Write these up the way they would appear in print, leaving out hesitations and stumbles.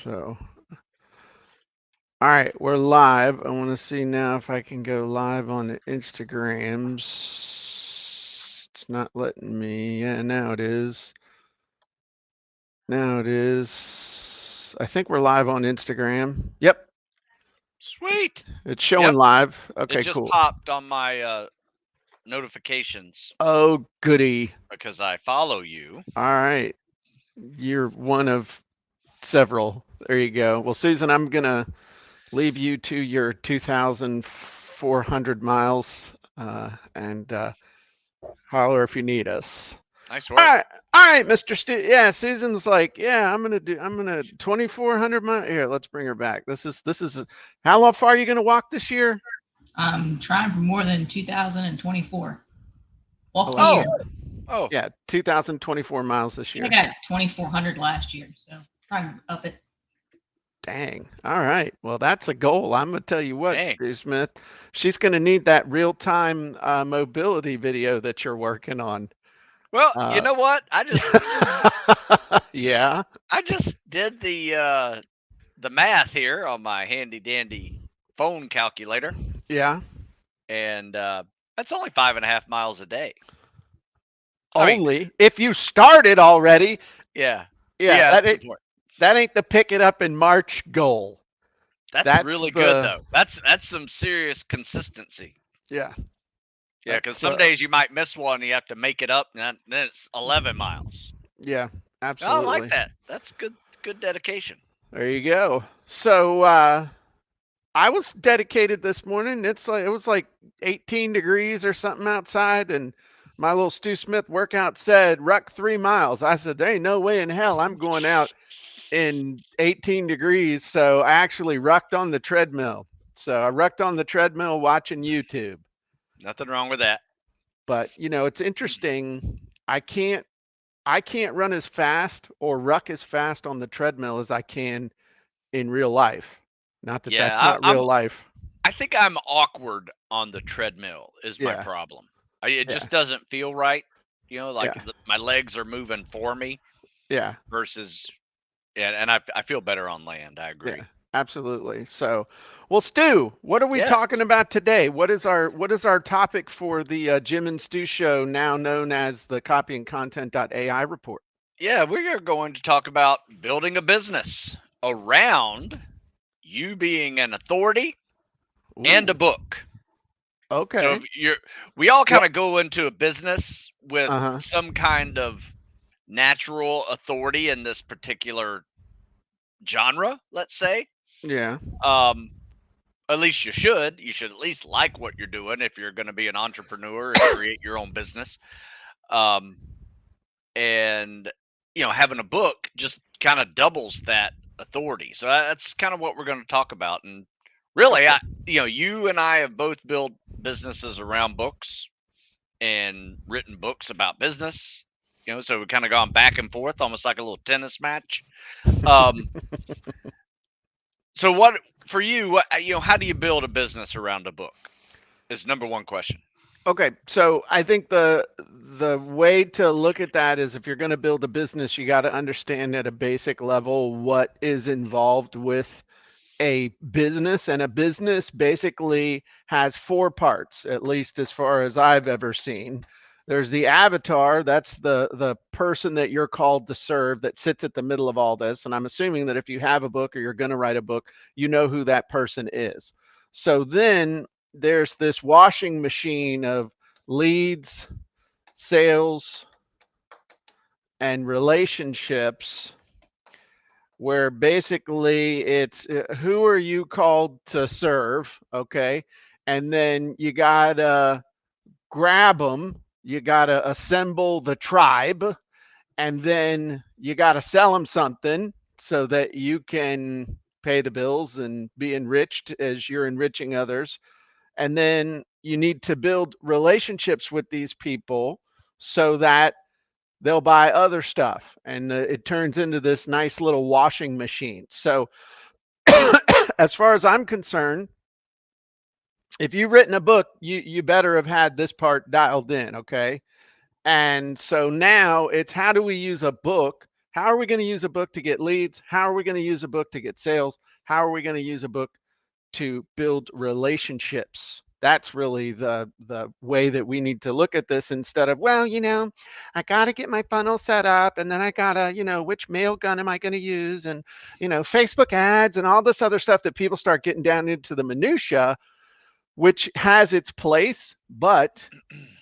So, all right, we're live. I want to see now if I can go live on the Instagrams. It's not letting me. Yeah, now it is. Now it is. I think we're live on Instagram. Yep, Sweet. it's showing Yep. live. It Okay, just cool. popped on my notifications Oh, goody. because I follow you. All right. You're one of several. There you go. Well, Susan, I'm going to leave you to your 2,400 miles and holler if you need us. Nice All work. right, all right, Mr. Yeah, Susan's like, yeah, I'm gonna 2,400 miles. Here, let's bring her back. This is. How long far are you gonna walk this year? I'm trying for more than 2024. Oh, Walk I year. Oh, can't. oh, Yeah, 2,024 miles this I year. got 2,400 last year, so trying to up it. Dang. All right. Well, that's a goal. I'm gonna tell you what, dang. Stu Smith. She's gonna need that real-time mobility video that you're working on. Well, you Uh, know what? yeah. I just did the math here on my handy dandy phone calculator, Yeah. and that's only 5.5 miles a day. I mean, Only if you started already. yeah, Yeah, yeah, that's a good point. that ain't the pick it up in March goal. That's That's really good the though. That's some serious consistency. yeah. Yeah, because That's some days you might miss one, and you have to make it up, and then it's 11 miles. yeah, I like absolutely. that. That's good dedication. There you go. So I was dedicated this morning. It was like 18 degrees or something outside, and my little Stu Smith workout said ruck 3 miles. I said there ain't no way in hell I'm going out in 18 degrees. So I actually rucked on the treadmill. So I rucked on the treadmill watching YouTube. Nothing wrong with that. But it's interesting. I can't I can't run as fast or ruck as fast on the treadmill as I can in real life. Not that Yeah, that's not I'm. real life. I think I'm awkward on the treadmill. Is my Yeah, problem. It yeah, just doesn't feel right. Like yeah, my legs are moving for me yeah, versus. Yeah, and I feel better on land. I yeah. agree. Absolutely. So, well, Stu, what are we Yes. talking about today? What is our topic for the Jim and Stu show, now known as the Copy and Content.ai report? Yeah, we are going to talk about building a business around you being an authority and a Ooh, book. So okay. if we all kind What? of go into a business with Uh huh. some kind of natural authority in this particular genre, let's say. Yeah. Um, at least you should. You should at least like what you're doing if you're going to be an entrepreneur and create your own business. Um, and having a book just kind of doubles that authority. So that's kind of what we're going to talk about. And really, Okay. you and I have both built businesses around books and written books about business. So we kind of gone back and forth, almost like a little tennis match. Um, so what for you? How do you build a business around a book? Is number one question. Okay, so I think the way to look at that is if you're going to build a business, you got to understand at a basic level what is involved with a business, and a business basically has four parts, at least as far as I've ever seen. There's the avatar, that's the person that you're called to serve that sits at the middle of all this, and I'm assuming that if you have a book or you're going to write a book, you know who that person is. So then there's this washing machine of leads, sales, and relationships where basically it's who are you called to serve, okay? And then you got to grab them, you got to assemble the tribe, and then you got to sell them something so that you can pay the bills and be enriched as you're enriching others. And then you need to build relationships with these people so that they'll buy other stuff, and it turns into this nice little washing machine. So as far as I'm concerned, if you've written a book, you better have had this part dialed in, okay? And so now it's how do we use a book? How are we going to use a book to get leads? How are we going to use a book to get sales? How are we going to use a book to build relationships? That's really the way that we need to look at this, instead of, well, I got to get my funnel set up, and then I got to, which mail gun am I going to use, and Facebook ads and all this other stuff that people start getting down into the minutia, which has its place, but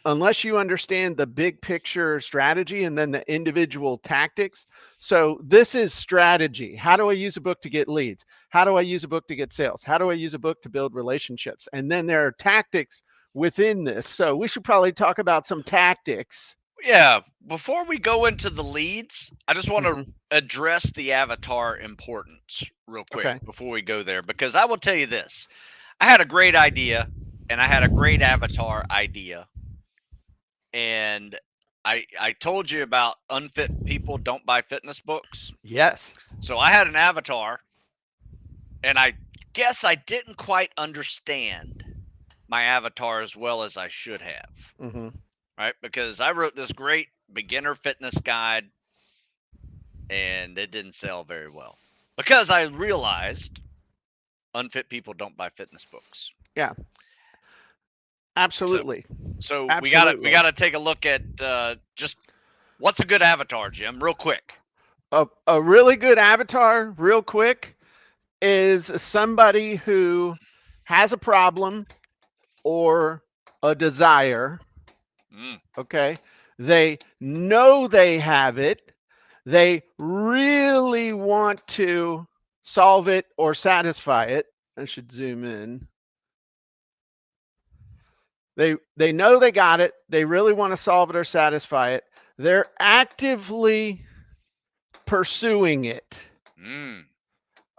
unless you understand the big picture strategy and then the individual tactics. So this is strategy. How do I use a book to get leads? How do I use a book to get sales? How do I use a book to build relationships? And then there are tactics within this. So we should probably talk about some tactics. Yeah. Before we go into the leads, I just want to Mhm. address the avatar importance real quick Okay. before we go there, because I will tell you this. I had a great idea and I had a great avatar idea. And I told you about unfit people don't buy fitness books. Yes. So I had an avatar, and I guess I didn't quite understand my avatar as well as I should have, Hmm. right? Because I wrote this great beginner fitness guide and it didn't sell very well because I realized unfit people don't buy fitness books. Yeah. So Absolutely. so we Absolutely. gotta take a look at just what's a good avatar, Jim, real quick. A really good avatar, real quick, is somebody who has a problem or a desire. Mm, Okay. They know they have it. They really want to solve it or satisfy it. I should zoom in. They know they got it. They really want to solve it or satisfy it. They're actively pursuing it. mm.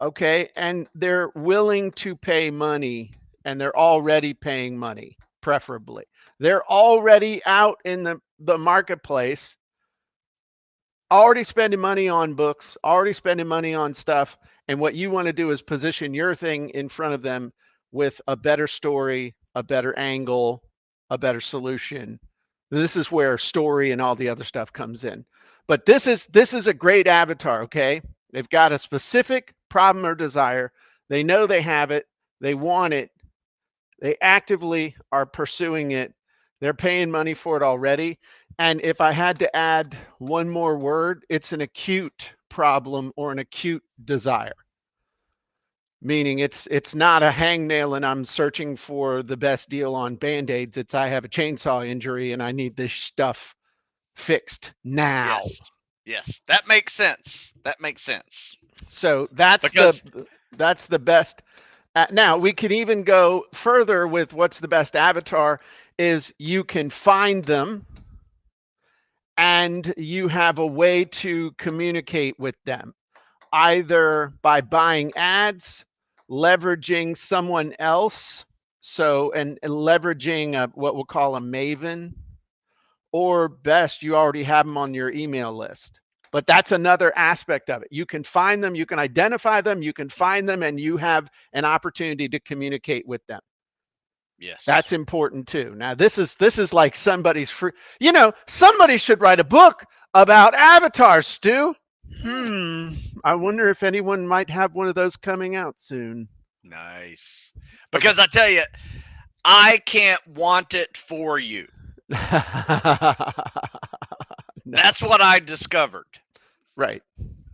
Okay, and they're willing to pay money, and they're already paying money, preferably. They're already out in the marketplace, already spending money on books, already spending money on stuff. And what you want to do is position your thing in front of them with a better story, a better angle, a better solution. This is where story and all the other stuff comes in. But this is a great avatar, okay? They've got a specific problem or desire. They know they have it, they want it, they actively are pursuing it. They're paying money for it already. And if I had to add one more word, it's an acute problem or an acute desire. Meaning it's not a hangnail and I'm searching for the best deal on band-aids. It's I have a chainsaw injury and I need this stuff fixed now. Yes. Yes. That makes sense. That makes sense. So that's the best. Now we can even go further with what's the best avatar is you can find them and you have a way to communicate with them, either by buying ads, leveraging someone else, so and leveraging what we'll call a maven, or best, you already have them on your email list. But that's another aspect of it. You can find them, you can identify them, you can find them, and you have an opportunity to communicate with them. Yes. That's important too. Now this is like somebody's free. Somebody should write a book about avatars, Stu. Mm, I wonder if anyone might have one of those coming out soon. nice. Okay. Because I tell you, I can't want it for you. No. That's what I discovered. Right.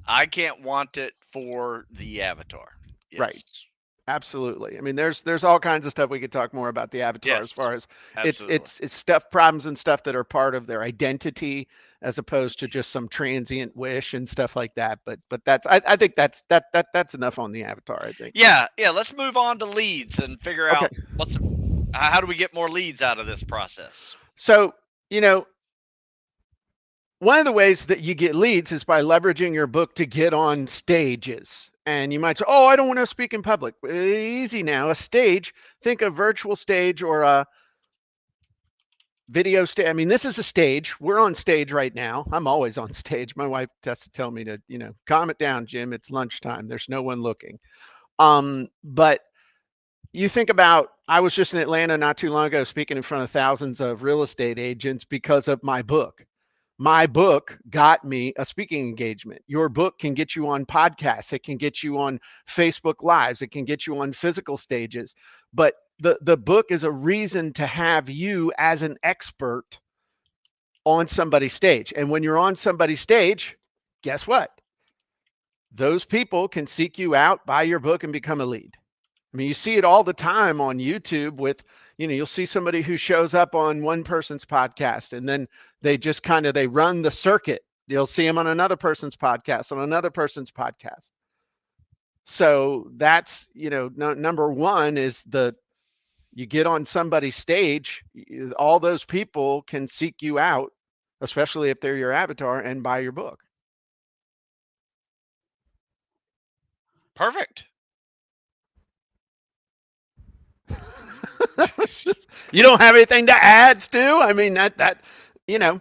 I can't want it for the avatar. Right. Yes. Absolutely. I mean, there's all kinds of stuff we could talk more about the avatar as Yes. far as it's Absolutely. it's it's stuff problems and stuff that are part of their identity as opposed to just some transient wish and stuff like that. But I think that's enough on the avatar, I think. Yeah. Yeah. Let's move on to leads and figure Okay. out how do we get more leads out of this process? So, you know, one of the ways that you get leads is by leveraging your book to get on stages. And you might say, oh, I don't want to speak in public. Easy now. A stage, think a virtual stage or a video stage. I mean, this is a stage. We're on stage right now. I'm always on stage. My wife has to tell me to, calm it down, Jim. It's lunchtime. There's no one looking. But you think about, I was just in Atlanta not too long ago speaking in front of thousands of real estate agents because of my book. My book got me a speaking engagement. Your book can get you on podcasts. It can get you on Facebook Lives. It can get you on physical stages. But the book is a reason to have you as an expert on somebody's stage. And when you're on somebody's stage, guess what? Those people can seek you out, buy your book, and become a lead. I mean, you see it all the time on YouTube with, you'll see somebody who shows up on one person's podcast and then they just they run the circuit. You'll see them on another person's podcast, on another person's podcast. So that's, number one is you get on somebody's stage, all those people can seek you out, especially if they're your avatar, and buy your book. Perfect. You don't have anything to add, Stu? I mean, you know,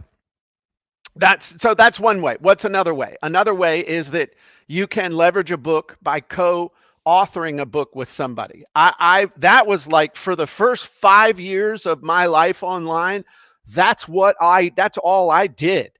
that's one way. What's another way? Another way is that you can leverage a book by co-authoring a book with somebody. That was like for the first 5 years of my life online. That's all I did.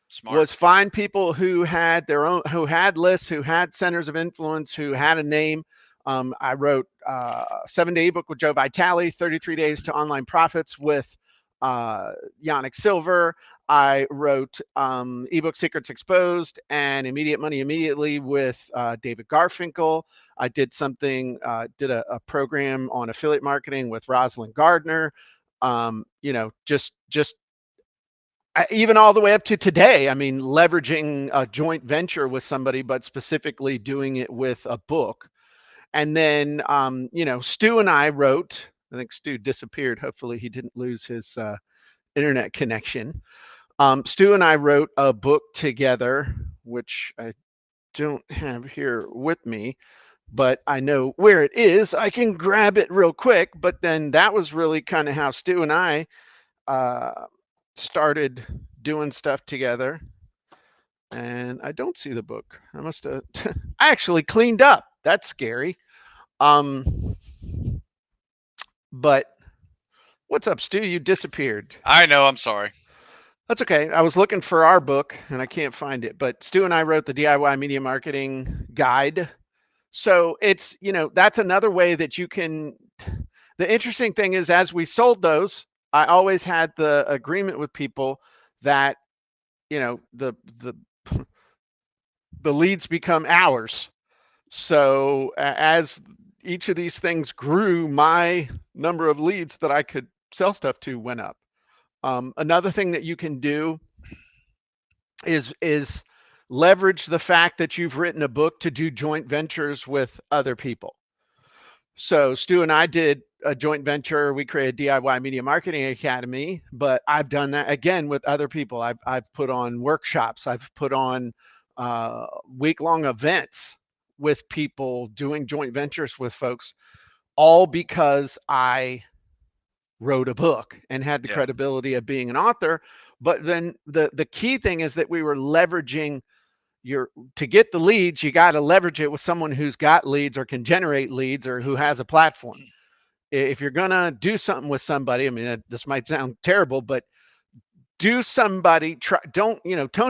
Smart. Was find people who had who had lists, who had centers of influence, who had a name. I wrote 7-Day ebook with Joe Vitale, 33 Days to Online Profits with Yannick Silver. I wrote Ebook Secrets Exposed and Immediate Money Immediately with David Garfinkel. I did did a program on affiliate marketing with Rosalind Gardner. Just even all the way up to today. I mean, leveraging a joint venture with somebody, but specifically doing it with a book. And then, Stu and I wrote, I think Stu disappeared. Hopefully he didn't lose his internet connection. Stu and I wrote a book together, which I don't have here with me, but I know where it is. I can grab it real quick. But then that was really kind of how Stu and I started doing stuff together. And I don't see the book. I must have I actually cleaned up. That's scary. But what's up, Stu? You disappeared. I know. I'm sorry. That's okay. I was looking for our book and I can't find it. But Stu and I wrote the DIY media marketing guide. So it's, that's another way that you can. The interesting thing is, as we sold those, I always had the agreement with people that, the the leads become ours. So as each of these things grew, my number of leads that I could sell stuff to went up. Another thing that you can do is leverage the fact that you've written a book to do joint ventures with other people. So Stu and I did a joint venture. We created DIY Media Marketing Academy, but I've done that again with other people. I've put on workshops. I've put on week-long events with people, doing joint ventures with folks, all because I wrote a book and had the credibility of being an author. But then the key thing is that we were leveraging to get the leads, you got to leverage it with someone who's got leads or can generate leads or who has a platform. If you're going to do something with somebody, I mean, this might sound terrible, but Tony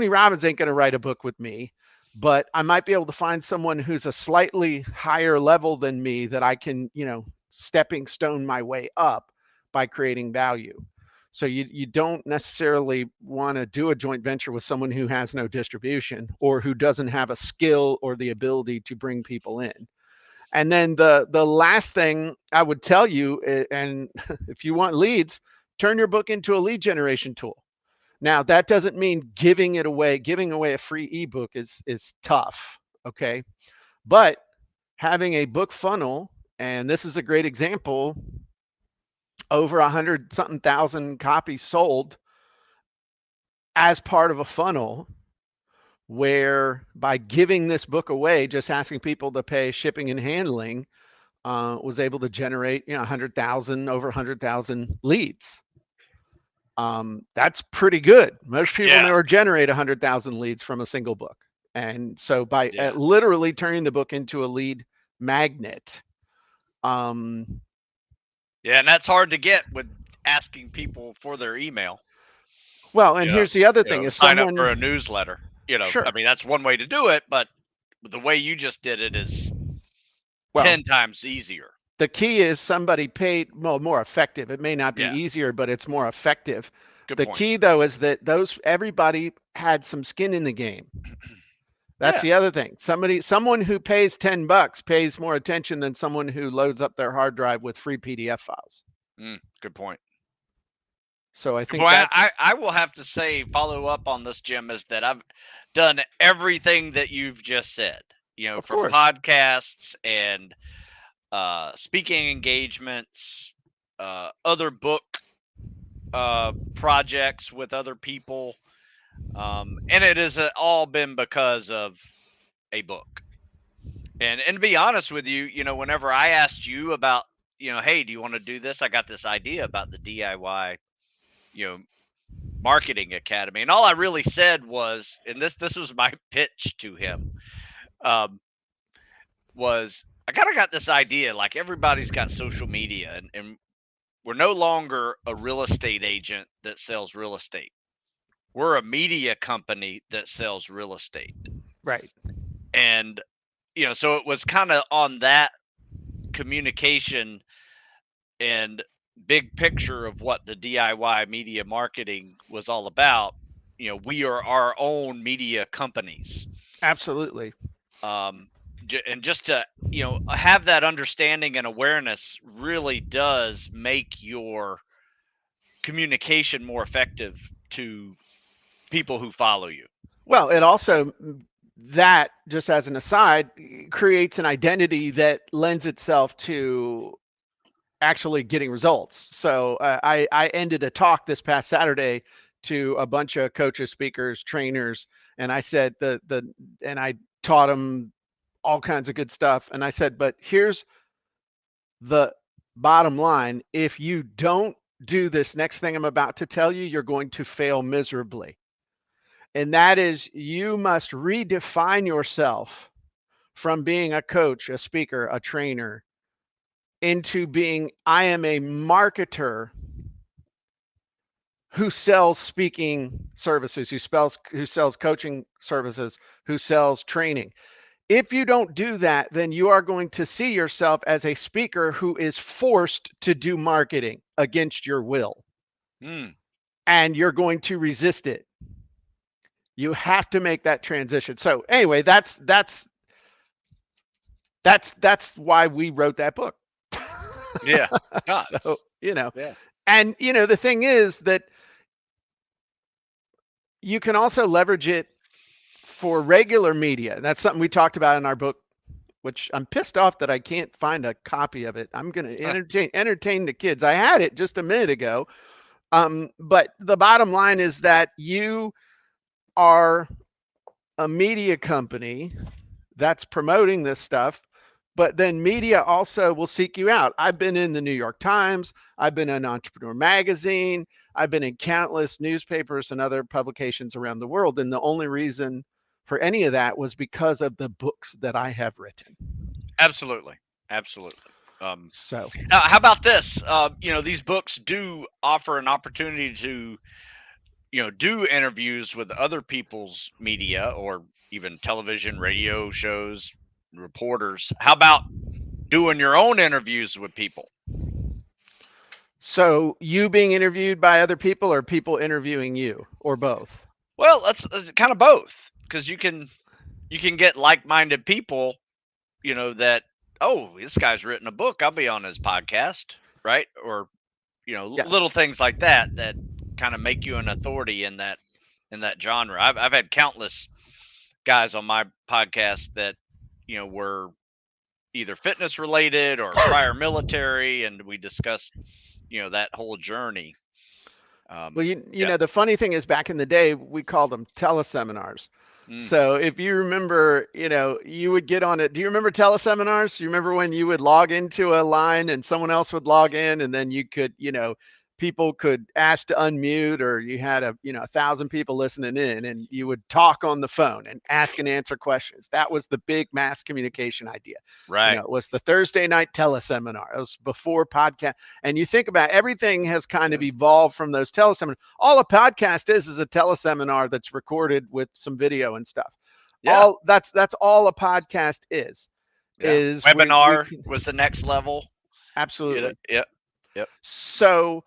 Robbins ain't going to write a book with me, but I might be able to find someone who's a slightly higher level than me that I can, stepping stone my way up by creating value. So you don't necessarily want to do a joint venture with someone who has no distribution or who doesn't have a skill or the ability to bring people in. And then the last thing I would tell you, and if you want leads, turn your book into a lead generation tool. Now, that doesn't mean giving away a free ebook is tough, okay? But having a book funnel, and this is a great example, over 100-something thousand copies sold as part of a funnel, where by giving this book away, just asking people to pay shipping and handling, was able to generate over 100,000 leads. That's pretty good. Most people never generate 100,000 leads from a single book. And so by literally turning the book into a lead magnet. And that's hard to get with asking people for their email. Well, and You know, here's the other thing: if sign up for a someone, newsletter. I sure, mean, that's one way to do it, but the way you just did it is well, 10 times easier. the key is somebody paid, well, more effective. It may not be Yeah, easier, but it's more effective. good The point. key though is that everybody had some skin in the game. That's Yeah, the other thing. Someone who pays $10 pays more attention than someone who loads up their hard drive with free PDF files. good point. So I Good think point. I, that's, I will have to say, follow up on this, Jim, is that I've done everything that you've just said, of from course. podcasts and speaking engagements, other book projects with other people. And it has all been because of a book. And to be honest with you, whenever I asked you about, hey, do you want to do this? I got this idea about the DIY, you know, marketing academy. And all I really said was, and this was my pitch to him, um, was I kind of got this idea like everybody's got social media and we're no longer a real estate agent that sells real estate. We're a media company that sells real estate. Right. And, so it was kind of on that communication and big picture of what the DIY media marketing was all about. We are our own media companies. Absolutely. Um, and just to, have that understanding and awareness really does make your communication more effective to people who follow you. Well, it also, that just as an aside, creates an identity that lends itself to actually getting results. So I ended a talk this past Saturday to a bunch of coaches, speakers, trainers, and I said and I taught them all kinds of good stuff. And I said, but here's the bottom line: if you don't do this next thing I'm about to tell you, you're going to fail miserably. And that is, you must redefine yourself from being a coach, a speaker, a trainer, into being, I am a marketer who sells speaking services, who sells coaching services, who sells training. If you don't do that, then you are going to see yourself as a speaker who is forced to do marketing against your will, Mm, and you're going to resist it. You have to make that transition. So anyway, that's why we wrote that book. yeah. No, So, yeah. and the thing is that you can also leverage it for regular media. That's something we talked about in our book, which I'm pissed off that I can't find a copy of it. I'm going to entertain the kids. I had it just a minute ago. But the bottom line is that you are a media company that's promoting this stuff, but then media also will seek you out. I've been in the New York Times, I've been in Entrepreneur Magazine, I've been in countless newspapers and other publications around the world. And the only reason for any of that was because of the books that I have written. Absolutely. Absolutely. So, Now, how about this? These books do offer an opportunity to, do interviews with other people's media or even television, radio shows, reporters. How about doing your own interviews with people? so you being interviewed by other people or people interviewing you, or both? Well, that's kind of both, because you can get like-minded people, that, oh, this guy's written a book. I'll be on his podcast, right? Or little Yes. things like that kind of make you an authority in that genre. I've had countless guys on my podcast that were either fitness related or prior military, and we discussed that whole journey. Well, Yeah. the funny thing is, back in the day, we called them teleseminars. Mm. So if you remember, you would get on it. Do you remember teleseminars? Do you remember when you would log into a line and someone else would log in, and then you could, people could ask to unmute, or you had 1,000 people listening in, and you would talk on the phone and ask and answer questions. That was the big mass communication idea. Right. It was the Thursday night teleseminar. It was before podcast. And you think about everything has kind Yeah. of evolved from those teleseminars. All a podcast is a teleseminar that's recorded with some video and stuff. Yeah. All that's all a podcast is. Yeah. Is we Webinar can was the next level. absolutely. Yep. Yep. So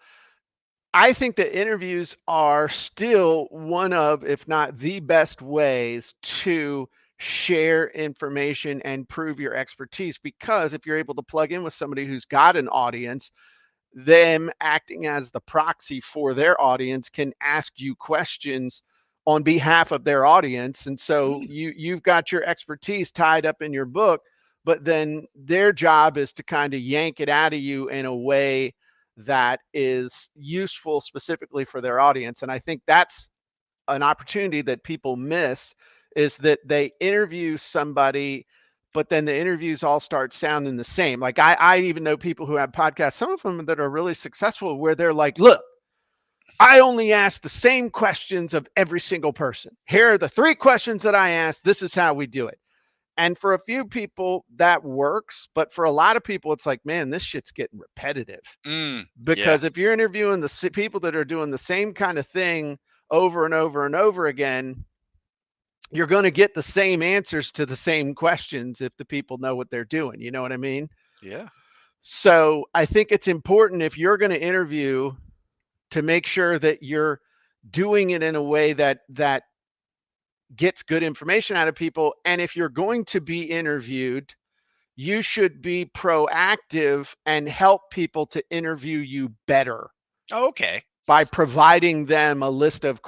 I think that interviews are still one of, if not the best ways to share information and prove your expertise, because if you're able to plug in with somebody who's got an audience, them acting as the proxy for their audience can ask you questions on behalf of their audience. And so you've got your expertise tied up in your book, but then their job is to kind of yank it out of you in a way that is useful specifically for their audience. And I think that's an opportunity that people miss, is that they interview somebody, but then the interviews all start sounding the same. Like I even know people who have podcasts, some of them that are really successful, where they're like, look, I only ask the same questions of every single person. Here are the 3 questions that I ask. This is how we do it. And for a few people that works, but for a lot of people, it's like, man, this shit's getting repetitive. Yeah. Because if you're interviewing the people that are doing the same kind of thing over and over and over again, you're going to get the same answers to the same questions if the people know what they're doing. You know what I mean? Yeah. So I think it's important, if you're going to interview, to make sure that you're doing it in a way that gets good information out of people. And if you're going to be interviewed, you should be proactive and help people to interview you better Okay. by providing them a list of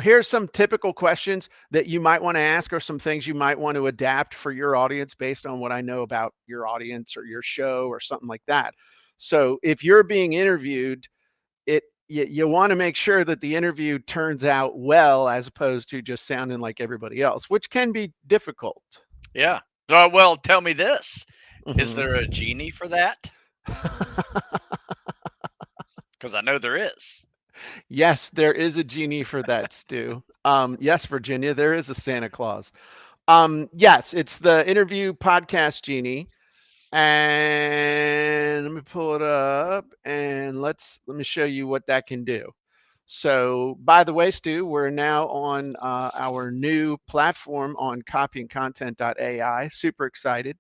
here's some typical questions that you might want to ask, or some things you might want to adapt for your audience based on what I know about your audience or your show or something like that. So if you're being interviewed, you want to make sure that the interview turns out well, as opposed to just sounding like everybody else, which can be difficult. Yeah. So, well, tell me this. Is Mhm. there a genie for that? Because I know there is. Yes, there is a genie for that, Stu. Yes, Virginia, there is a Santa Claus. Yes, it's the interview podcast genie. And let me pull it up, and let me show you what that can do. So, by the way, Stu, we're now on our new platform on copyandcontent.ai. Super excited.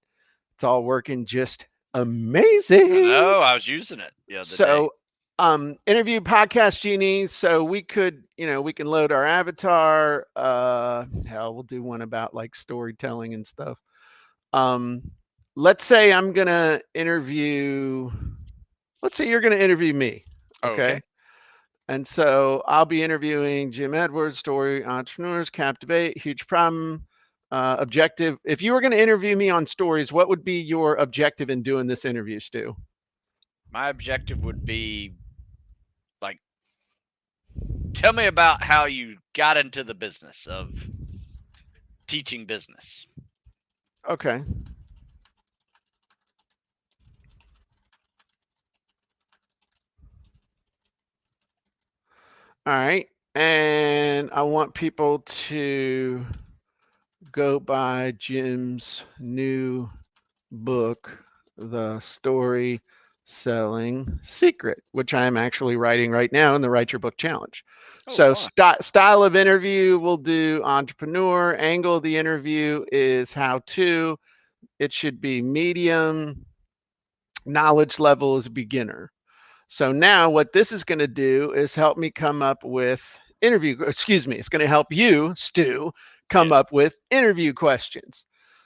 It's all working just I amazing. know. I was using it the other day. So, interview podcast genie. So we could, we can load our avatar. Hell, we'll do one about like storytelling and stuff. Let's say I'm gonna interview. Let's say you're gonna interview me. Okay. And so I'll be interviewing Jim Edwards, story entrepreneurs, captivate, huge problem, objective. If you were going to interview me on stories, what would be your objective in doing this interview, Stu? My objective would be like, tell me about how you got into the business of teaching business. Okay. All right. And I want people to go buy Jim's new book, The Story Selling Secret, which I am actually writing right now in the Write Your Book Challenge. So style of interview, we'll do entrepreneur. Angle of the interview is how to. It should be medium. Knowledge level is beginner. So now what this is going to do is help me come up with it's going to help you, Stu, come up with interview questions.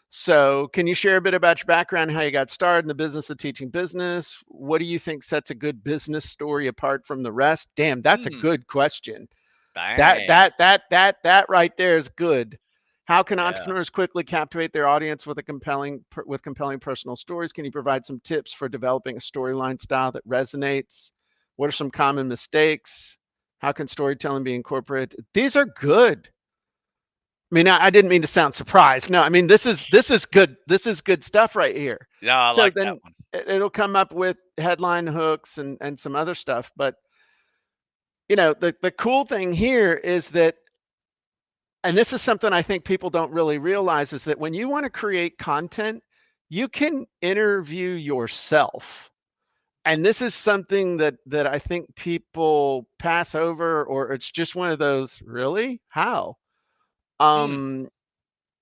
So can you share a bit about your background, how you got started in the business of teaching business? What do you think sets a good business story apart from the rest? Damn, that's a good question. Bang. That right there is good. How can Yeah. entrepreneurs quickly captivate their audience with compelling personal stories? Can you provide some tips for developing a storyline style that resonates? What are some common mistakes? How can storytelling be incorporated? These are good. I mean, I didn't mean to sound surprised. No, I mean, this is good. This is good stuff right here. Yeah, I So like then that one. it'll come up with headline hooks and some other stuff. But the cool thing here is that, and this is something I think people don't really realize, is that when you want to create content, you can interview yourself. And this is something that I think people pass over, or it's just one of those, really? How? Hmm. Um,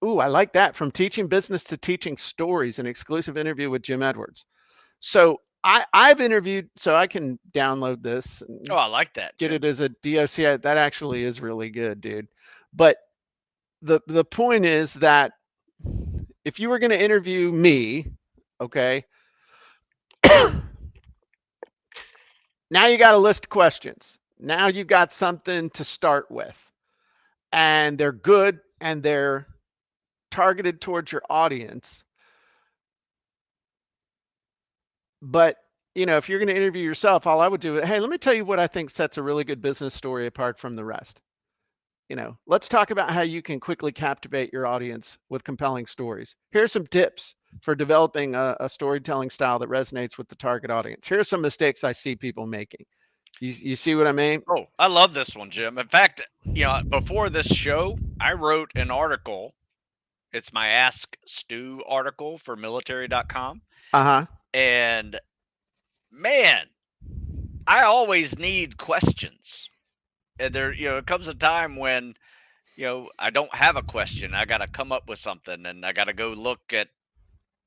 ooh, I like that. From teaching business to teaching stories, an exclusive interview with Jim Edwards. So I've interviewed, so I can download this Oh, and I like that, get Jim. it as a DOC. That actually is really good, dude. But the point is that if you were going to interview me, okay, now you got a list of questions. Now you've got something to start with, and they're good and they're targeted towards your audience. But if you're going to interview yourself, all I would do is, hey, let me tell you what I think sets a really good business story apart from the rest. Let's talk about how you can quickly captivate your audience with compelling stories. Here's some tips for developing a storytelling style that resonates with the target audience. Here's some mistakes I see people making. You see what I mean? Oh, I love this one, Jim. In fact, before this show, I wrote an article. It's my Ask Stu article for military.com. Uh-huh. And man, I always need questions. And there, it comes a time when, I don't have a question. I got to come up with something and I got to go look at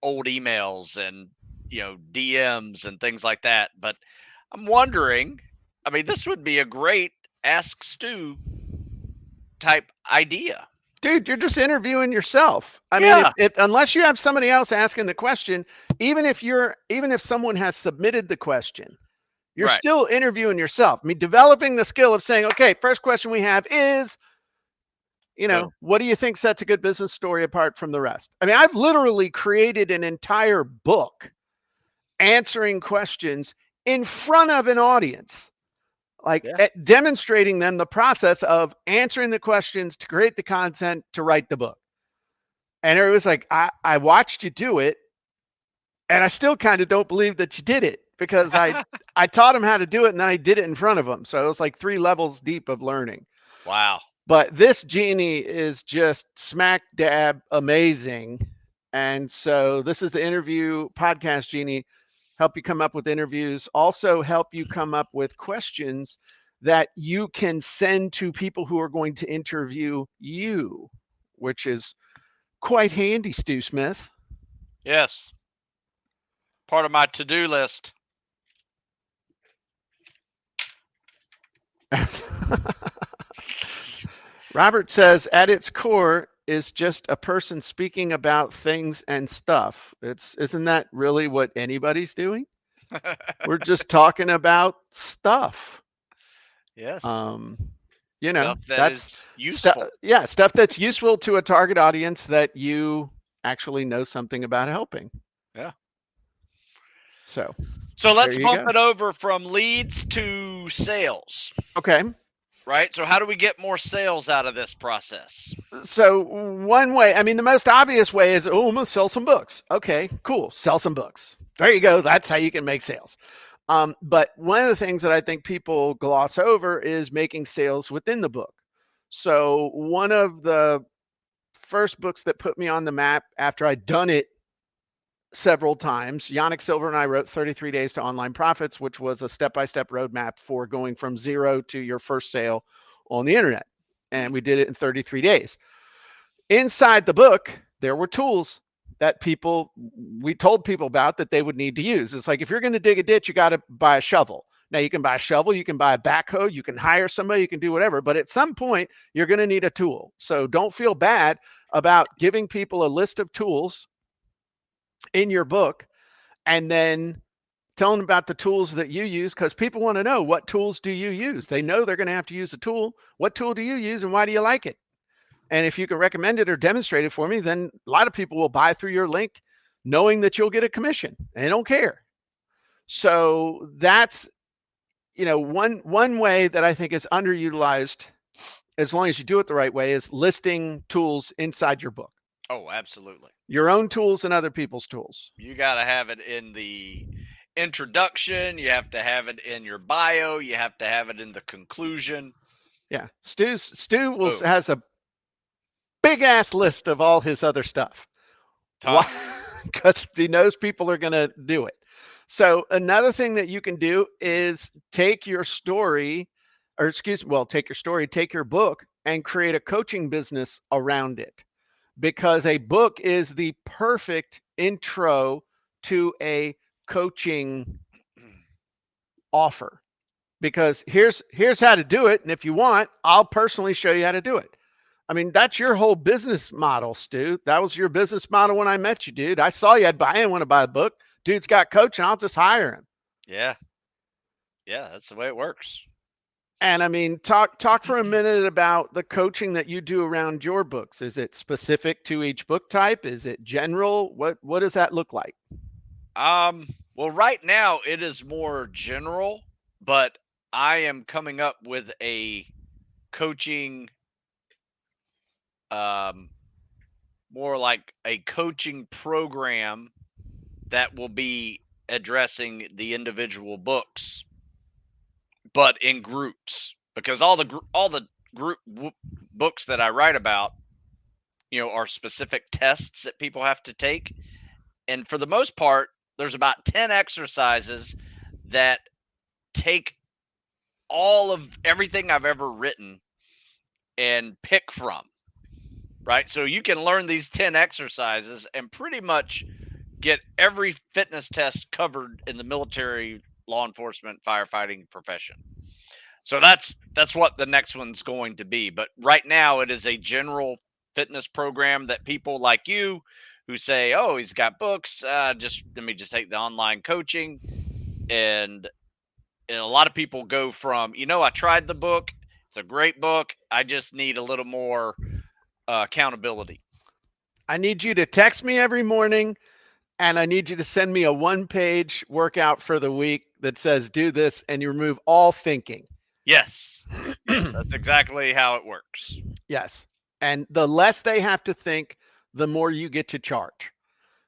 old emails and, DMs and things like that. But I'm wondering, I mean, this would be a great Ask Stu type idea. Dude, you're just interviewing yourself. I mean, Yeah. if unless you have somebody else asking the question, even if someone has submitted the question, you're Right. still interviewing yourself. I mean, developing the skill of saying, okay, first question we have is, Boom. what do you think sets a good business story apart from the rest? I mean, I've literally created an entire book answering questions in front of an audience, like Yeah. demonstrating them the process of answering the questions to create the content to write the book. And it was like, I watched you do it, and I still kind of don't believe that you did it, because I taught him how to do it and then I did it in front of him. So it was like 3 levels deep of learning. Wow. But this Genie is just smack dab amazing. And so this is the interview podcast Genie. Help you come up with interviews, also help you come up with questions that you can send to people who are going to interview you, which is quite handy, Stu Smith. Yes. Part of my to-do list. Robert says, at its core is just a person speaking about things and stuff. Isn't that really what anybody's doing? We're just talking about stuff. Yes. Um, Stuff that that's is stuff. useful. Yeah, stuff that's useful to a target audience that you actually know something about helping. Yeah. So So there let's you bump go. it over from leads to sales. Okay. Right? So how do we get more sales out of this process? So one way, I mean, the most obvious way is, oh, I'm gonna sell some books. Okay, cool. Sell some books. There you go. That's how you can make sales. But one of the things that I think people gloss over is making sales within the book. So one of the first books that put me on the map after I'd done it several times, Yannick Silver and I wrote 33 Days to Online Profits, which was a step-by-step roadmap for going from zero to your first sale on the internet. And we did it in 33 days. Inside the book, there were tools that we told people about that they would need to use. It's like, if you're going to dig a ditch, you got to buy a shovel. Now, you can buy a shovel, you can buy a backhoe, you can hire somebody, you can do whatever, but at some point you're going to need a tool. So don't feel bad about giving people a list of tools in your book and then telling them about the tools that you use, because people want to know, what tools do you use? They know they're going to have to use a tool. What tool do you use and why do you like it? And if you can recommend it or demonstrate it for me, then a lot of people will buy through your link knowing that you'll get a commission, and they don't care. So that's, one way that I think is underutilized, as long as you do it the right way, is listing tools inside your book. Oh, absolutely. Your own tools and other people's tools. You got to have it introduction, you have to have it in your bio, you have to have it in the conclusion. Yeah. Stu Boom. has a big ass list of all his other stuff. Why? Tons. Because he knows people are going to do it. So another thing that you can do is take your story, or excuse me, well, take your story, take your book, and create a coaching business around it. Because a book is the perfect intro to a coaching offer. Because here's how to do it, and if you want, I'll personally show you how to do it. I mean, that's your whole business model, Stu. That was your business model when I met you, dude. I saw you. I didn't want to buy a book. Dude's got coaching. I'll just hire him. Yeah. Yeah, that's the way it works. And I mean, talk for a minute about the coaching that you do around your books. Is it specific to each book type? Is it general? What does that look like? Well, right now it is more general, but I am coming up with a coaching, um, more like a coaching program that will be addressing the individual books, but in groups, because all the books that I write about, are specific tests that people have to take, and for the most part, there's about 10 exercises that take all of everything I've ever written and pick from, right? So you can learn these 10 exercises and pretty much get every fitness test covered in the military, law enforcement, firefighting profession. So that's what the next one's going to be. But right now it is a general fitness program that people like you who say, "Oh, he's got books, just let me just take the online coaching." And a lot of people go from, I tried the book, it's a great book, I just need a little more accountability. I need you to text me every morning, and I need you to send me a one-page workout for the week that says do this, and you remove all thinking. Yes. Yes, that's exactly how it works. Yes. And the less they have to think, the more you get to charge.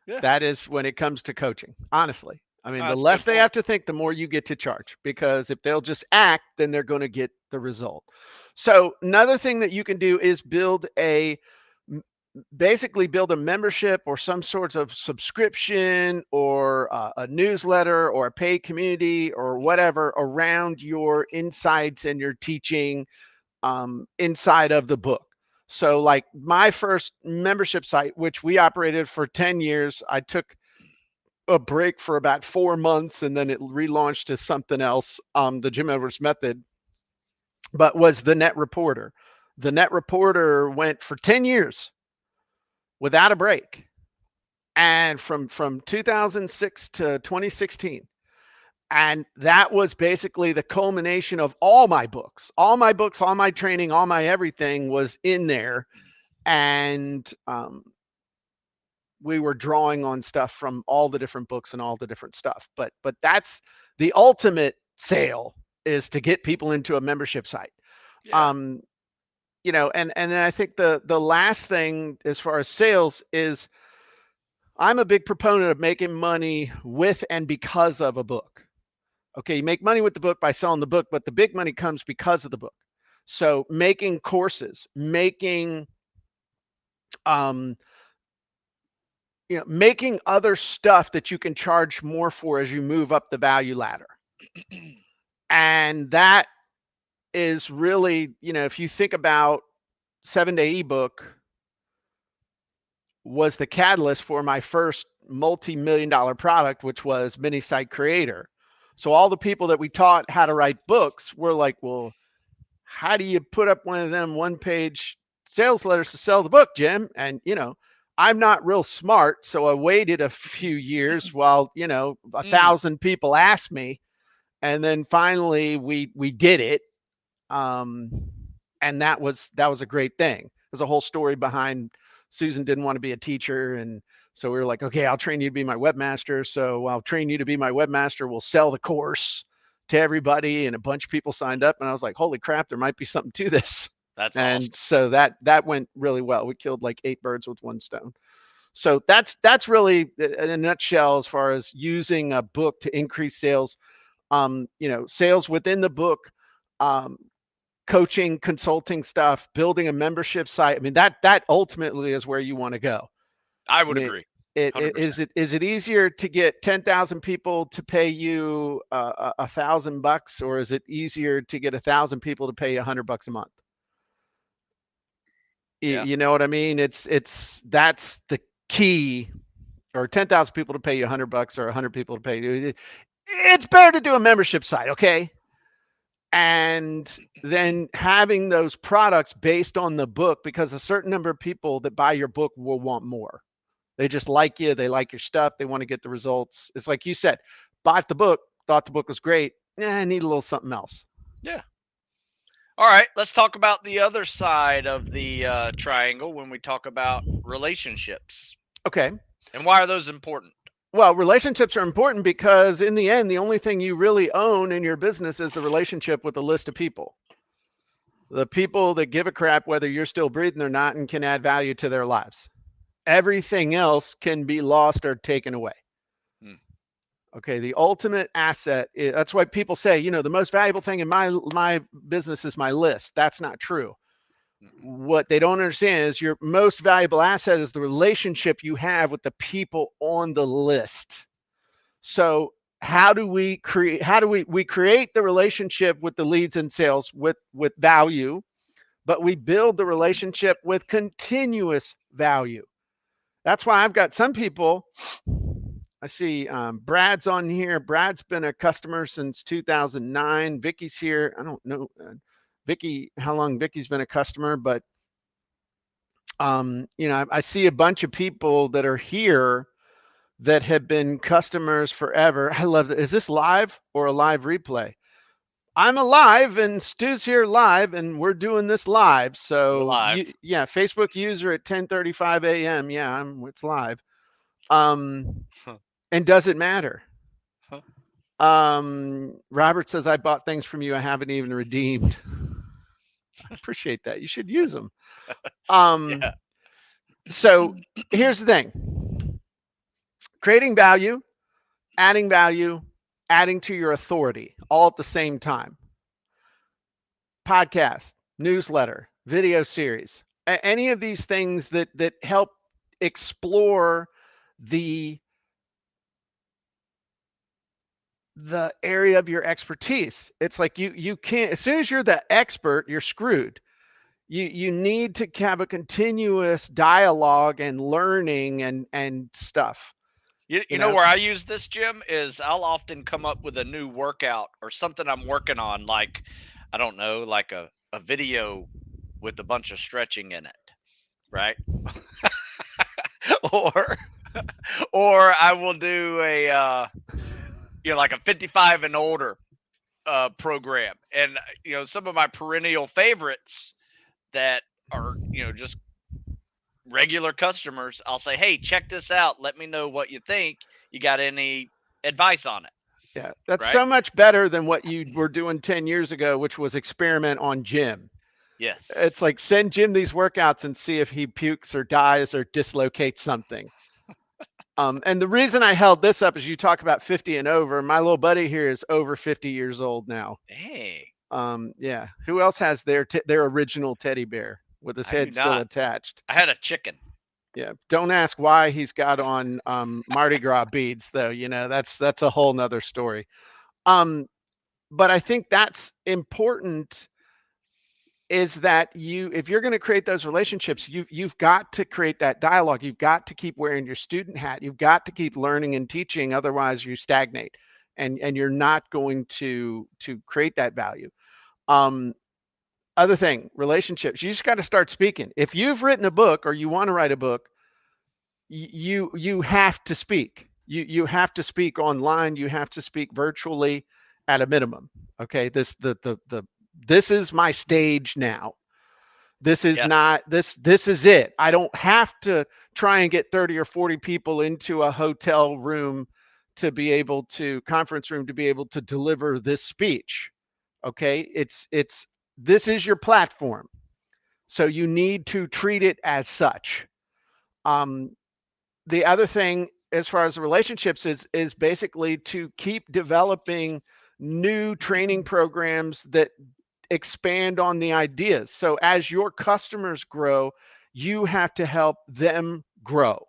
Yeah. That is when it comes to coaching, honestly. I mean, the That's a good less they point. have to think, the more you get to charge, because if they'll just act, then they're going to get the result. So another thing that you can do is basically build a membership or some sorts of subscription or a newsletter or a paid community or whatever around your insights and your teaching inside of the book. So like my first membership site, which we operated for 10 years, I took a break for about 4 months and then it relaunched as something else, the Jim Edwards method, but was the Net Reporter. The Net Reporter went for 10 years without a break. And from 2006 to 2016. And that was basically the culmination of all my books. All my books, all my training, all my everything was in there. And we were drawing on stuff from all the different books and all the different stuff. But that's the ultimate sale, is to get people into a membership site. Yeah. And then I think the last thing as far as sales is, I'm a big proponent of making money with and because of a book. Okay, you make money with the book by selling the book, but the big money comes because of the book. So making courses, um, making other stuff that you can charge more for as you move up the value ladder. And that is really, if you think about 7-Day ebook was the catalyst for my first multi-million-dollar product, which was Mini Site Creator. So all the people that we taught how to write books were like, well, how do you put up one of them one-page sales letters to sell the book, Jim? And, I'm not real smart. So I waited a few years while, 1,000 people asked me. And then finally we did it. And that was a great thing. There's a whole story behind Susan didn't want to be a teacher. And so we were like, okay, I'll train you to be my webmaster. So I'll train you to be my webmaster. We'll sell the course to everybody. And a bunch of people signed up. And I was like, holy crap, there might be something to this. That's And awesome. so that went really well. We killed like 8 birds with one stone. So that's really in a nutshell as far as using a book to increase sales. Sales within the book, um, coaching, consulting stuff, building a membership site. I mean, that ultimately is where you want to go. I I would mean, agree. it 100%. is it easier to get 10,000 people to pay you $1,000, or is it easier to get 1,000 people to pay you $100 a month? Yeah. You know what I mean? It's that's the key. Or 10,000 people to pay you $100, or 100 people to pay you. It's better to do a membership site, okay? And then having those products based on the book, because a certain number of people that buy your book will want more. They just like you, they like your stuff, they want to get the results. It's like you said, bought the book, thought the book was great. I need a little something else. Yeah. All right. Let's talk about the other side of the triangle when we talk about relationships. Okay. And why are those important? Well, relationships are important because in the end, the only thing you really own in your business is the relationship with a list of people. The people that give a crap whether you're still breathing or not and can add value to their lives. Everything else can be lost or taken away. Hmm. Okay, the ultimate asset that's why people say, the most valuable thing in my business is my list. That's not true. What they don't understand is your most valuable asset is the relationship you have with the people on the list. So how do we create the relationship with the leads and sales with value, but we build the relationship with continuous value. That's why I've got some people. I see Brad's on here. Brad's been a customer since 2009. Vicky's here. I don't know, Vicky, how long Vicky's been a customer, but I see a bunch of people that are here that have been customers forever. I love it. Is this live or a live replay? I'm alive and Stu's here live and we're doing this live. We're So live. yeah, Facebook user at 10:35 a.m. Yeah, it's live. Um, Huh. and does it matter? Huh. Robert says I bought things from you I haven't even redeemed. I appreciate that. You should use them. Yeah. So here's the thing: creating value, value, adding to your authority, all at the same time. Podcast, newsletter, video series, any of these things that help explore the area of your expertise. It's like you can't, as soon as you're the expert, you're screwed. You need to have a continuous dialogue and learning and stuff. You You know know, where I use this, Jim, is I'll often come up with a new workout or something I'm working on, like, I don't know, like a video with a bunch of stretching in it, right? or or I will do a like a 55 and older program. And some of my perennial favorites that are, just regular customers, I'll say, "Hey, check this out. Let me know what you think. You got any advice on it?" yeah, that's Right? so much better than what you were doing 10 years ago, which was experiment on Jim. Yes. It's like send Jim these workouts and see if he pukes or dies or dislocates something. And the reason I held this up is you talk about 50 and over. My little buddy here is over 50 years old now. Hey, Yeah. Who else has their original teddy bear with his I do head still not. attached? I had a chicken. Yeah. Don't ask why he's got on Mardi Gras beads, though. That's a whole nother story. Um, but I think that's important, is that if you're going to create those relationships, you've got to create that dialogue. You've got to keep wearing your student hat. You've got to keep learning and teaching, otherwise you stagnate, and you're not going to create that value. um Other thing, relationships, you just got to start speaking. If you've written a book or you want to write a book, you have to speak. You have to speak online, you have to speak virtually at a minimum. Okay, this is my stage now. This is Yeah. not this is it. I don't have to try and get 30 or 40 people into a hotel room to be able to conference room to be able to deliver this speech. Okay? It's this is your platform. So you need to treat it as such. Um the other thing as far as the relationships is basically to keep developing new training programs that expand on the ideas. So as your customers grow, you have to help them grow.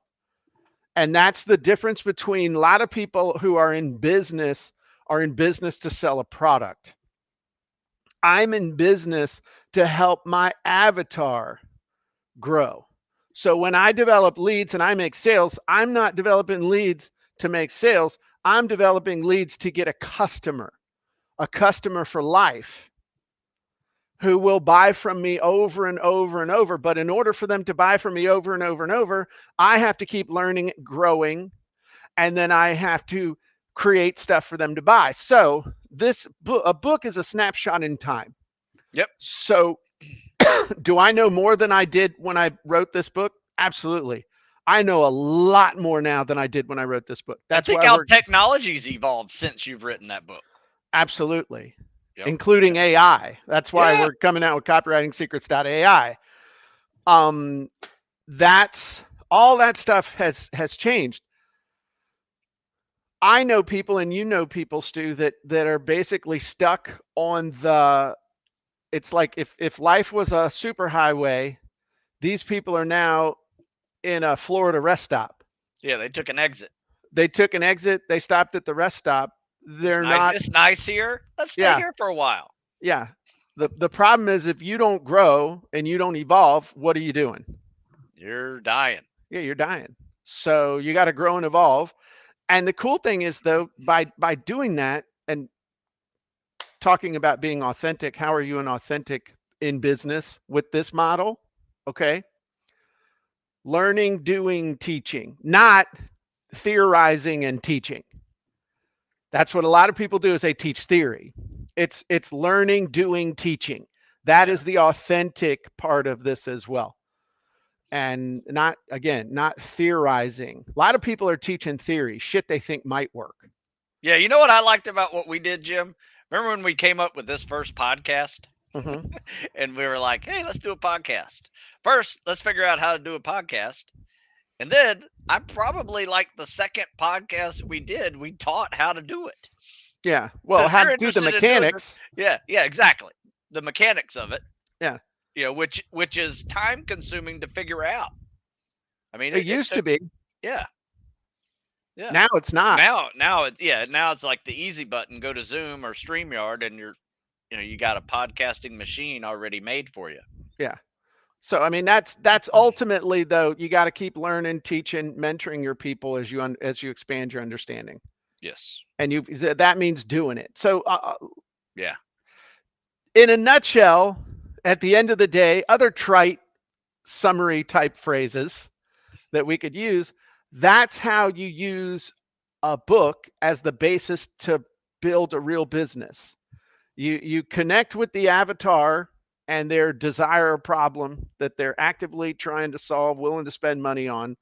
And that's the difference between a lot of people who are in business to sell a product. I'm in business to help my avatar grow. So when I develop leads and I make sales, I'm not developing leads to make sales. I'm developing leads to get a customer for life who will buy from me over and over and over. But in order for them to buy from me over and over and over, I have to keep learning, growing, and then I have to create stuff for them to buy. So a book is a snapshot in time. Yep. So do I know more than I did when I wrote this book? Absolutely. I know a lot more now than I did when I wrote this book. And That's think why how we're technology's evolved since you've written that book. absolutely, Yep. including AI. That's why Yeah. we're coming out with copywritingsecrets.ai. Um, that's all that stuff has changed. I know people, and you know people, Stu, that are basically stuck on the. It's like if life was a superhighway, these people are now in a Florida rest stop. Yeah, they took an exit. They took an exit. They stopped at the rest stop. It's They're nice. not. It's nice here. Let's stay Yeah, here for a while. yeah. The problem is if you don't grow and you don't evolve, what are you doing? You're dying. Yeah, you're dying. So you got to grow and evolve. And the cool thing is though, by doing that and talking about being authentic, how are you an authentic in business with this model? Okay. Learning, doing, teaching, not theorizing and teaching. That's what a lot of people do is they teach theory. It's learning, doing, teaching. That Yeah. is the authentic part of this as well. And not again, not theorizing. A lot of people are teaching theory, shit they think might work. Yeah. You know what I liked about what we did, Jim? Remember when we came up with this first podcast Mm-hmm. and we were like, hey, let's do a podcast. First, let's figure out how to do a podcast. And then I probably like the second podcast we did, we taught how to do it. Yeah. So Well, if how you're to do the interested in doing this, mechanics. yeah, exactly. The mechanics of it, Yeah. which is time consuming to figure out. I mean, It it used to took, be. yeah, yeah. Now it's not. Now it's like the easy button. Go to Zoom or StreamYard, and you got a podcasting machine already made for you. Yeah. So I mean that's ultimately though you got to keep learning, teaching, mentoring your people as you expand your understanding. Yes. And that means doing it. So Yeah. in a nutshell, at the end of the day, other trite summary type phrases that we could use, that's how you use a book as the basis to build a real business. You connect with the avatar and their desire or problem that they're actively trying to solve, willing to spend money on,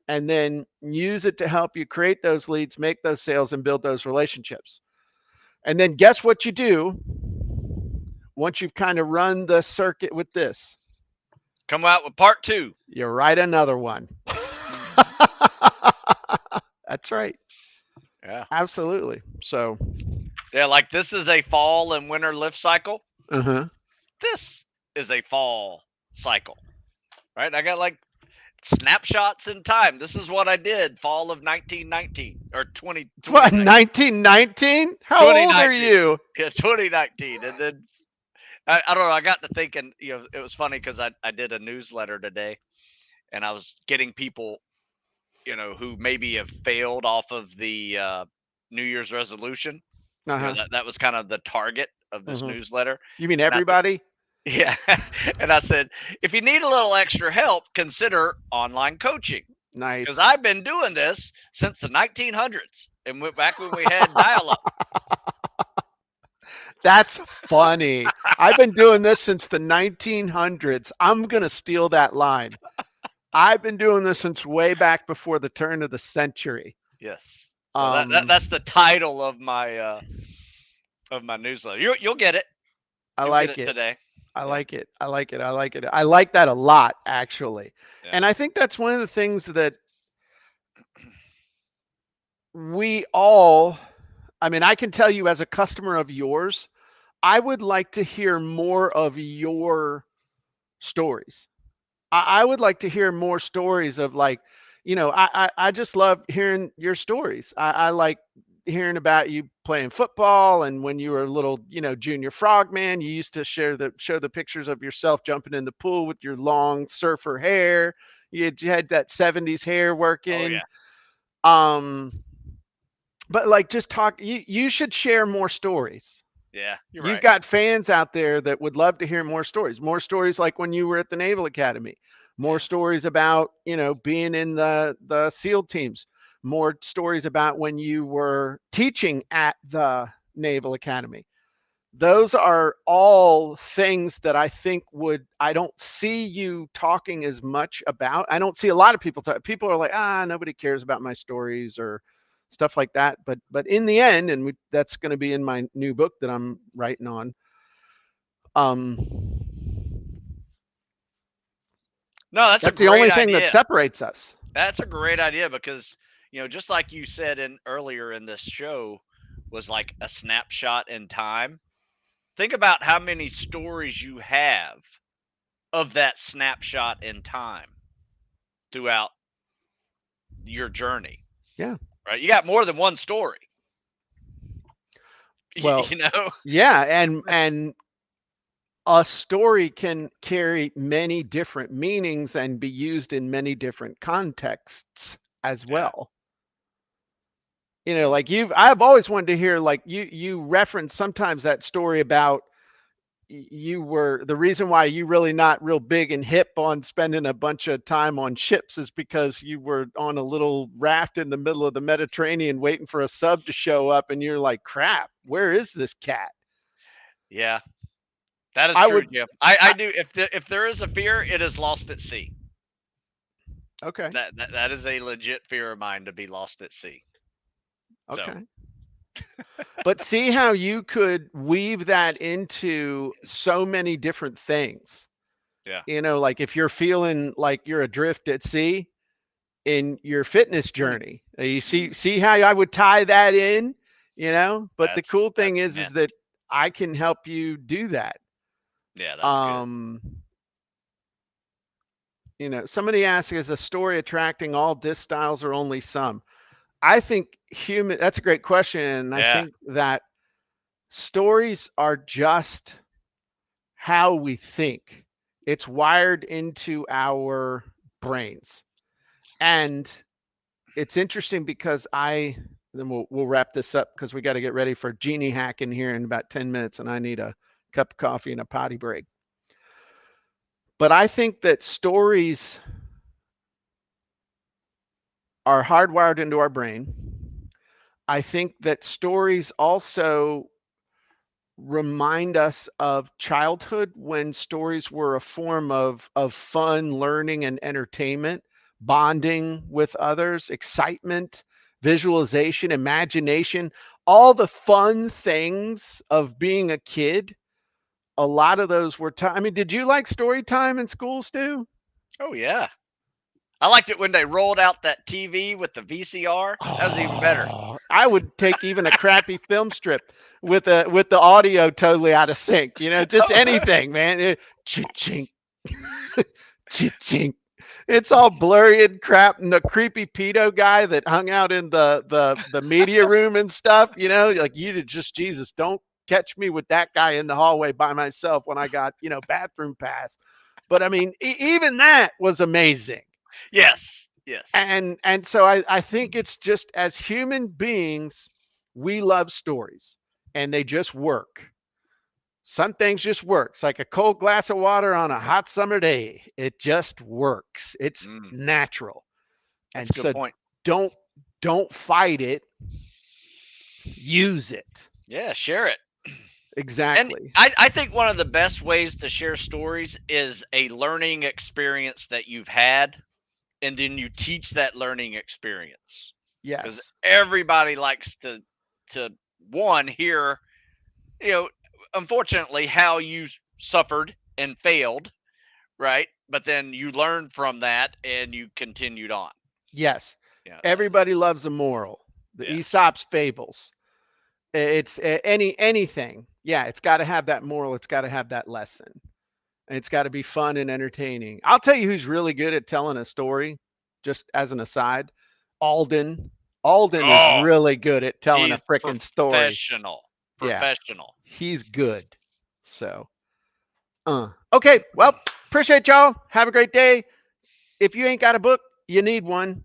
and then use it to help you create those leads, make those sales, and build those relationships. And then guess what you do once you've kind of run the circuit with this? Come out with part 2. You write another one. That's right. Yeah. Absolutely. So, Yeah, like this is a fall and winter lift cycle. uh-huh. This is a fall cycle. Right? I got like snapshots in time. This is what I did fall of 1919 or 20. What, 1919? How old are you? Yeah, 2019. And then I don't know. I got to thinking, it was funny because I did a newsletter today and I was getting people, who maybe have failed off of the New Year's resolution. Uh-huh. That was kind of the target of this newsletter. You mean And everybody? yeah. And I said, if you need a little extra help, consider online coaching. Nice. Because I've been doing this since the 1900s and went back when we had dial up. That's funny. I've been doing this since the 1900s. I'm going to steal that line. I've been doing this since way back before the turn of the century. Yes. So that's the title of my newsletter. You'll get it. I You'll like get it today. I like it. I like it. I like it. I like that a lot, actually. Yeah. And I think that's one of the things that we all, I mean, I can tell you as a customer of yours, I would like to hear more of your stories. I would like to hear more stories of like, I just love hearing your stories. I like hearing about you playing football and when you were a little, junior frogman, you used to show the pictures of yourself jumping in the pool with your long surfer hair. You had that 70s hair Oh working. yeah, Um, but like just talk you should share more stories. yeah, you're You've right. got fans out there that would love to hear more stories like when you were at the Naval Academy, more Yeah, stories about, being in the SEAL teams, more stories about when you were teaching at the Naval Academy. Those are all things that I think I don't see you talking as much about. I don't see a lot of people talk. People are like, nobody cares about my stories or stuff like that. But in the end, and that's going to be in my new book that I'm writing on. Um, no, that's a that's the great only thing that idea. separates us. That's a great idea because just like you said in earlier in this show, was like a snapshot in time. Think about how many stories you have of that snapshot in time throughout your journey, Yeah. right? You got more than one story, Well, you know? yeah, and a story can carry many different meanings and be used in many different contexts as Yeah. well. Yeah. Like I've always wanted to hear like you reference sometimes that story about you were the reason why you really not real big and hip on spending a bunch of time on ships is because you were on a little raft in the middle of the Mediterranean waiting for a sub to show up and you're like, crap, where is this cat? Yeah. That is I true, would Jim. I I, do. If there is a fear, it is lost at sea. okay. That is a legit fear of mine, to be lost at sea. So Okay. But see how you could weave that into so many different things. yeah, Like if you're feeling like you're adrift at sea in your fitness mm, journey, you mm, see how I would tie that in, But the that's cool thing is meant. that I can help you do that. Yeah, that's good. Um, somebody asked, is a story attracting all disc styles or only some? I think that's a great question. And I Yeah. think that stories are just how we think. It's wired into our brains. And it's interesting because then we'll wrap this up because we got to get ready for Genie hack in here in about 10 minutes and I need a cup of coffee and a potty break. But I think that stories are hardwired into our brain. I think that stories also remind us of childhood when stories were a form of fun, learning, and entertainment, bonding with others, excitement, visualization, imagination, all the fun things of being a kid. A lot of those were time. I mean, did you like story time in school, Stu? Oh yeah. I liked it when they rolled out that TV with the VCR. That was even better. Oh, I would take even a crappy film strip with the audio totally out of sync. Just anything, man. Chink, chink. It's all blurry and crap. And the creepy pedo guy that hung out in the media room and stuff. Like you did just Jesus. Don't catch me with that guy in the hallway by myself when I got bathroom pass. But I mean, even that was amazing. Yes. Yes. And so I think it's just as human beings, we love stories and they just work. Some things just works like a cold glass of water on a hot summer day. It just works. It's Mm, natural. that's And a good so point. don't don't fight it, use it. Yeah, share it. And Exactly. I think one of the best ways to share stories is a learning experience that you've had, and then you teach that learning experience. Because Yes. everybody likes to one hear, you know, unfortunately how you suffered and failed, right? But then you learned from that and you continued on. Yes. Yeah, Everybody loves a moral. The Yeah. Aesop's fables. It's anything. Yeah, it's got to have that moral. It's got to have that lesson. And it's got to be fun and entertaining. I'll tell you who's really good at telling a story, just as an aside. Alden. Alden is Oh, really good at telling a he's freaking story. professional. Yeah, Professional. he's good. So, okay. Well, appreciate y'all. Have a great day. If you ain't got a book, you need one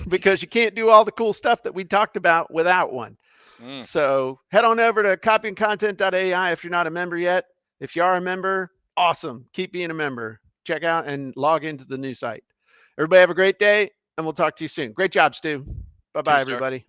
because you can't do all the cool stuff that we talked about without one. Mm. So head on over to copyandcontent.ai if you're not a member yet. If you are a member, awesome. Keep being a member. Check out and log into the new site. Everybody have a great day, and we'll talk to you soon. Great job, Stu. Bye-bye, Cheers, sir. everybody.